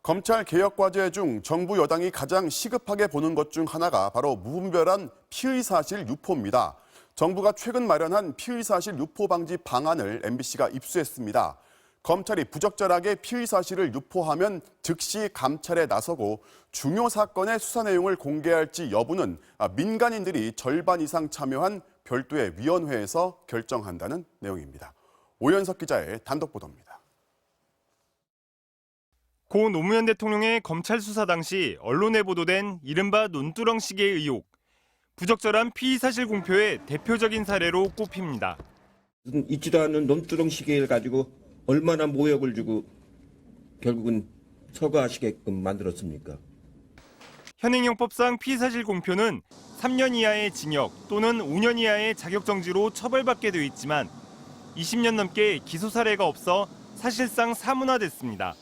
검찰 개혁 과제 중 정부 여당이 가장 시급하게 보는 것 중 하나가 바로 무분별한 피의사실 유포입니다. 정부가 최근 마련한 피의사실 유포 방지 방안을 MBC가 입수했습니다. 검찰이 부적절하게 피의사실을 유포하면 즉시 감찰에 나서고 중요 사건의 수사 내용을 공개할지 여부는 민간인들이 절반 이상 참여한 별도의 위원회에서 결정한다는 내용입니다. 오연석 기자의 단독 보도입니다. 고 노무현 대통령의 검찰 수사 당시 언론에 보도된 이른바 논두렁식의 의혹. 부적절한 피의사실 공표의 대표적인 사례로 꼽힙니다. 있지도 않은 논두렁 시계를 가지고 얼마나 모욕을 주고 결국은 서거하시게끔 만들었습니까? 현행형법상 피의사실 공표는 3년 이하의 징역 또는 5년 이하의 자격정지로 처벌받게 돼 있지만 20년 넘게 기소 사례가 없어 사실상 사문화됐습니다.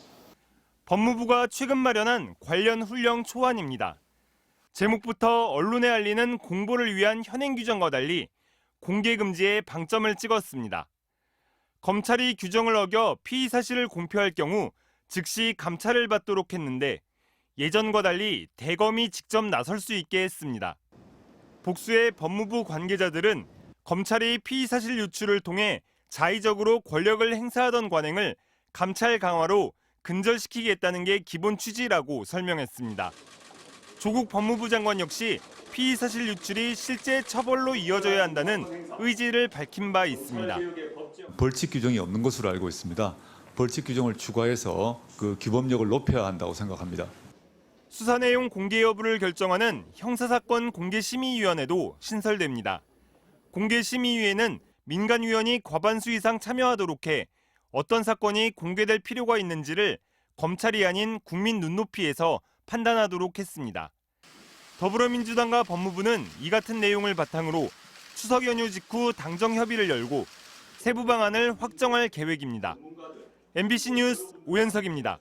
법무부가 최근 마련한 관련 훈령 초안입니다. 제목부터 언론에 알리는 공보를 위한 현행 규정과 달리 공개 금지에 방점을 찍었습니다. 검찰이 규정을 어겨 피의 사실을 공표할 경우 즉시 감찰을 받도록 했는데 예전과 달리 대검이 직접 나설 수 있게 했습니다. 복수의 법무부 관계자들은 검찰이 피의 사실 유출을 통해 자의적으로 권력을 행사하던 관행을 감찰 강화로 근절시키겠다는 게 기본 취지라고 설명했습니다. 조국 법무부 장관 역시 피의 사실 유출이 실제 처벌로 이어져야 한다는 의지를 밝힌 바 있습니다. 벌칙 규정이 없는 것으로 알고 있습니다. 벌칙 규정을 추가해서 그 규범력을 높여야 한다고 생각합니다. 수사 내용 공개 여부를 결정하는 형사사건 공개심의위원회도 신설됩니다. 공개심의위에는 민간위원이 과반수 이상 참여하도록 해 어떤 사건이 공개될 필요가 있는지를 검찰이 아닌 국민 눈높이에서 판단하도록 했습니다. 더불어민주당과 법무부는 이 같은 내용을 바탕으로 추석 연휴 직후 당정 협의를 열고 세부 방안을 확정할 계획입니다. MBC 뉴스 오연석입니다.